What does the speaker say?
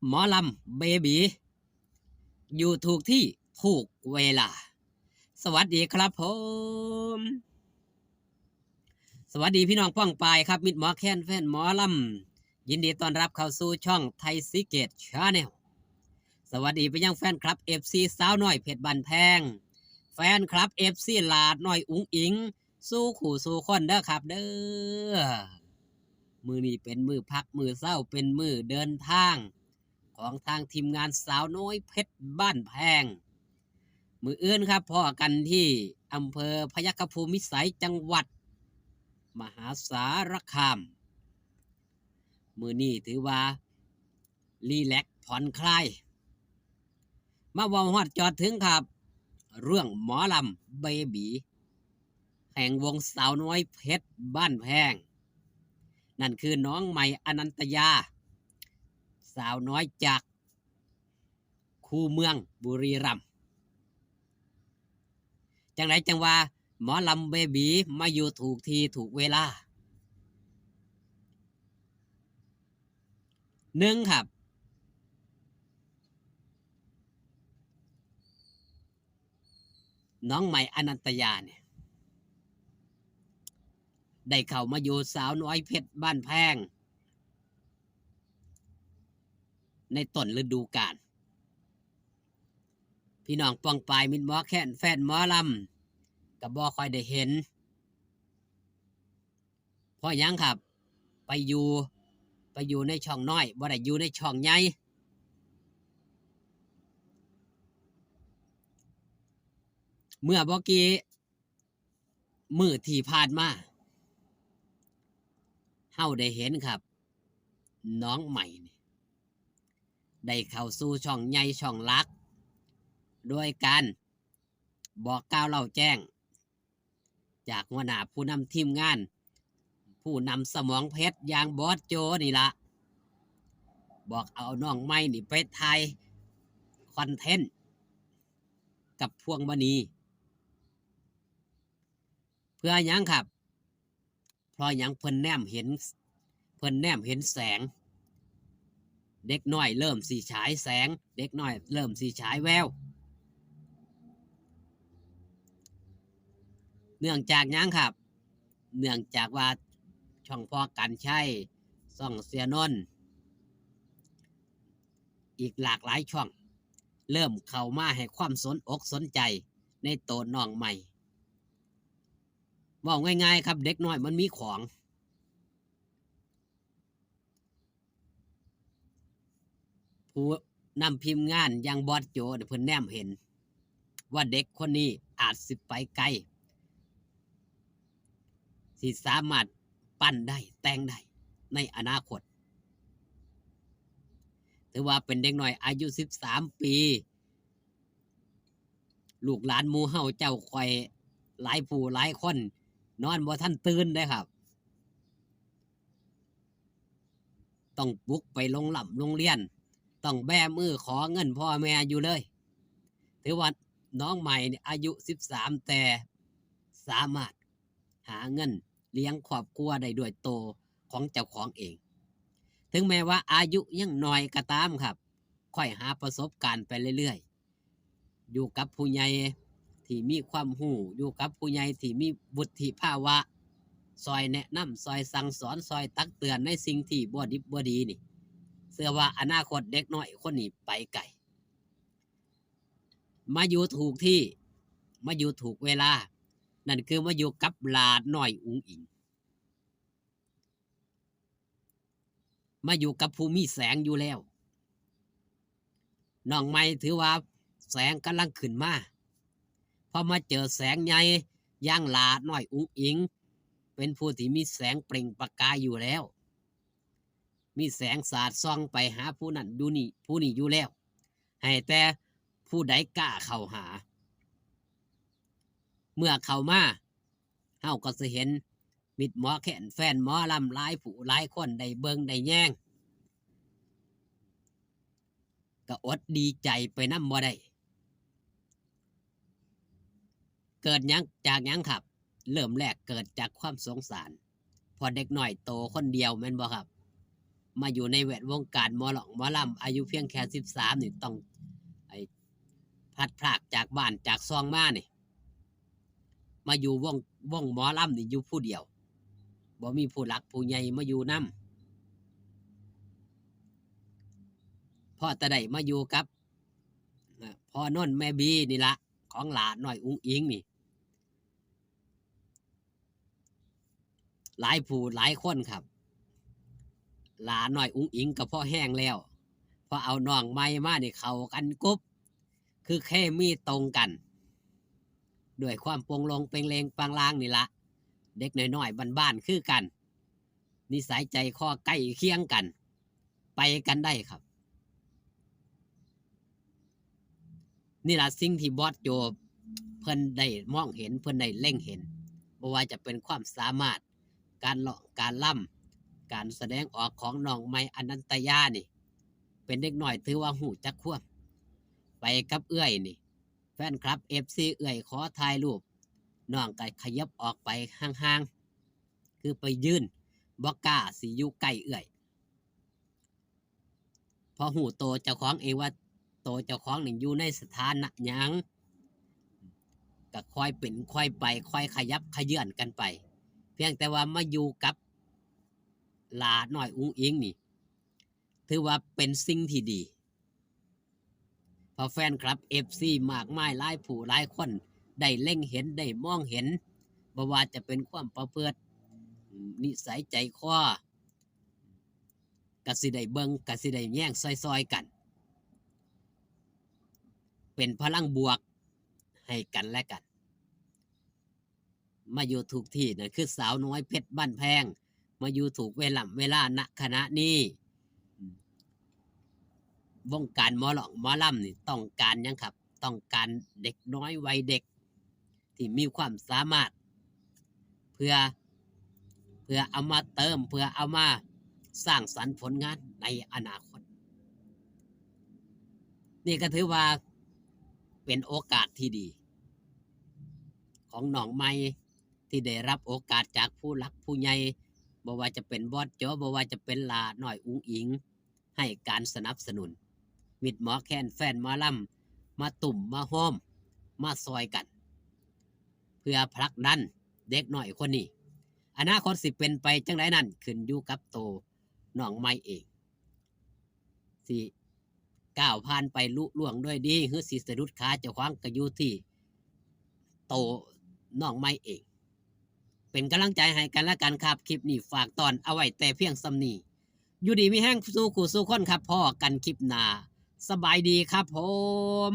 หมอลำเบบีอยู่ถูกที่ถูกเวลา สวัสดีครับผมสวัสดีพี่น้องป้องปายครับมิตรหมอแค้นแฟนหมอลำยินดีต้อนรับเข้าสู่ช่องไทยซิเกตชาแนลสวัสดีไปยังแฟนคลับเอฟซีสาวน้อยเพชรบันแพงแฟนคลับเอฟซีลาดน้อยอุ๋งอิงสู้ขู่สู้คนเด้อครับเด้อมือนี้เป็นมือพักมือเศร้าเป็นมือเดินทางของทางทีมงานสาวน้อยเพชรบ้านแพงมืออื่นครับพ่อกันที่อำเภอพยัคฆภูมิวิสัยจังหวัดมหาสารคามมือนี้ถือว่ารีแลกผ่อนคลายมาเว่าฮอดจอดถึงครับเรื่องหมอลำเบบีแห่งวงสาวน้อยเพชรบ้านแพงนั่นคือน้องใหม่อนันตยาสาวน้อยจากคูเมืองบุรีรัมย์จังไรจังว่าหมอลำเบบีมาอยู่ถูกทีถูกเวลาหนึ่งครับน้องใหม่อนันตยาเนี่ยได้เข้ามาอยู่สาวน้อยเพชรบ้านแพงในต้นฤดูกาลพี่น้องปองปายมิตรหมอแค้นแฟนหมอลำกับบ่ค่อยได้เห็นเพราะยังครับไปอยู่ในช่องน้อยบ่ได้อยู่ในช่องใหญ่เมื่อบ่กี่มือที่ผ่านมาเฮาได้เห็นครับน้องใหม่นี่ได้เข้าสู่ช่องใหญ่ช่องหลักโดยการบอกกล่าวเล่าแจ้งจากหัวหน้าผู้นำทีมงานผู้นำสมองเพชรอย่างบอสโจนี่ละบอกเอาน้องใหม่นี่ไปถ่ายคอนเทนต์กับพวงมณีเพื่อหยังครับเพราะหยังเพิ่นแนมเห็นแสงเด็กน้อยเริ่มสีฉายแสงเด็กน้อยเริ่มสีฉายแววเนื่องจากหยังครับเนื่องจากว่าช่องพ่อกันใช่ช่องเสียนนท์อีกหลากหลายช่องเริ่มเข้ามาให้ความสนอกสนใจในโตน้องใหม่บอกง่ายๆครับเด็กน้อยมันมีของผู้นำพิมพ์งานอย่างบอสโจเพิ่นแนมเห็นว่าเด็กคนนี้อาจสิไปไกลสิสามารถปั้นได้แต่งได้ในอนาคตถือว่าเป็นเด็กน้อยอายุ13 ปีลูกหลานหมู่เฮาเจ้าคอยหลายผู้หลายคนนอนบ่ทันตื่นได้ครับต้องปลุกไปโรงเรียนต้องแบมือขอเงินพ่อแม่อยู่เลยถือว่าน้องใหม่อายุ13แต่สามารถหาเงินเลี้ยงครอบครัวได้ด้วยโตของเจ้าของเองถึงแม้ว่าอายุยังน้อยก็ตามครับค่อยหาประสบการณ์ไปเรื่อยๆอยู่กับผู้ใหญ่ที่มีความรู้อยู่กับผู้ใหญ่ที่มีวุฒิภาวะซอยแนะนำซอยสั่งสอนซอยตักเตือนในสิ่งที่บ่ดิบบ่ดีนี่เชื่อว่าอนาคตเด็กน้อยคนนี้ไปไกลมาอยู่ถูกที่มาอยู่ถูกเวลานั่นคือมาอยู่กับหลาดน้อยอุ๋งอิงมาอยู่กับภูมิแสงอยู่แล้วน้องใหม่ถือว่าแสงกำลังขึ้นมาพอมาเจอแสงใหญ่ย่างหลาดน้อยอุ๋งอิงเป็นผู้ที่มีแสงเปล่งประกายอยู่แล้วมีแสงสาดส่องไปหาผู้นั้นดูนี่ผู้นี้อยู่แล้วให้แต่ผู้ใดกล้าเข้าหาเมื่อเข้ามาเฮาก็จะเห็นมิตรหมอแค้นแฟนหมอลำหลายผู้หลายคนได้เบิ่งได้แย่งก็อดดีใจไปนำบ่ได้เกิดหยังจากหยังครับเริ่มแรกเกิดจากความสงสารพอเด็กน้อยโตคนเดียวแม่นบ่ครับ มาอยู่ในแวดวงการหมอหลองหมอลำอายุเพียงแค่13นี่ต้องไอ้พลัดพรากจากบ้านจากซองมานี่มาอยู่วงหมอลำนี่อยู่ผู้เดียวบ่มีผู้หลักผู้ใหญ่มาอยู่นำพ่อตะได้มาอยู่กับพ่อนนท์แม่บีนี่ละของหลานน้อยอุ้งอิงนี่หลายผู้หลายคนครับหลานน้อยอุ้งอิงกับพ่อแห้งแล้วพอเอาน้องใหม่มาเนี่ยเข้ากันกบคือแค่มีตรงกันด้วยความปงลงเปงเลงปังลางนี่ละเด็กน้อยๆบ้านๆคือกันนิสัยใจคอใกล้เคียงกันไปกันได้ครับนี่ละสิ่งที่บอสโจเพิ่นได้มองเห็นเพิ่นได้เล็งเห็นบ่ว่าจะเป็นความสามารถการร้องการล่ำการแสดงออกของน้องใหม่อนันตยานี่เป็นเด็กน้อยถือว่าหูจักควบไปกับเอื้อยนี่แฟนคลับ FC เอื้อยขอถ่ายรูปน้องก็ขยับออกไปห่างๆคือไปยืนบ่กล้าสิอยู่ใกล้เอื้อยพอหูโตเจ้าของเองว่าโตเจ้าของนี่อยู่ในสถานะหยังก็ค่อยเป็นค่อยไปค่อยขยับขยื่นกันไปเพียงแต่ว่ามาอยู่กับหลาน้อยอุ้งอิงนี่ถือว่าเป็นสิ่งที่ดีพอแฟนคลับ FC มากมายหลายผู้หลายคนได้เล็งเห็นได้มองเห็นบ่ว่าจะเป็นความประพฤตินิสัยใจคอกสิได้เบิ่งกสิได้แย่งซอยๆกันเป็นพลังบวกให้กันและกันมาอยู่ถูกที่นั่นคือสาวน้อยเพชรบ้านแพงมาอยู่ถูกเวลาณขณะนี้วงการหมอหลองหมอลำนี่ต้องการยังครับต้องการเด็กน้อยวัยเด็กที่มีความสามารถเพื่อเอามาเติมเพื่อเอามาสร้างสรรค์ผลงานในอนาคตนี่ก็ถือว่าเป็นโอกาสที่ดีของน้องใหม่ที่ได้รับโอกาสจากผู้หลักผู้ใหญ่บ่ว่าจะเป็นบอสโจบ่ว่าจะเป็นลาหน่อยอุ้งอิงให้การสนับสนุนมิตรหมอแคนแฟนหมอลำมาตุ่มมาโฮมมาซอยกันเพื่อผลักดันเด็กหน่อยคนนี้อนาคตสิเป็นไปจังไรนั่นขึ้นอยู่กับโตน้องใหม่เองสิก้าวผ่านไปลุล่วงด้วยดีหรือสิสะดุดขาเจ้าของก็อยู่ที่โตน้องใหม่เองเป็นกำลังใจให้กันและกันครับคลิปนี้ฝากตอนเอาไว้แต่เพียงซ้ำนี้อยู่ดีมีแห้งสู้ขู่สู้คนครับพ่อกันคลิปหน้าสบายดีครับผม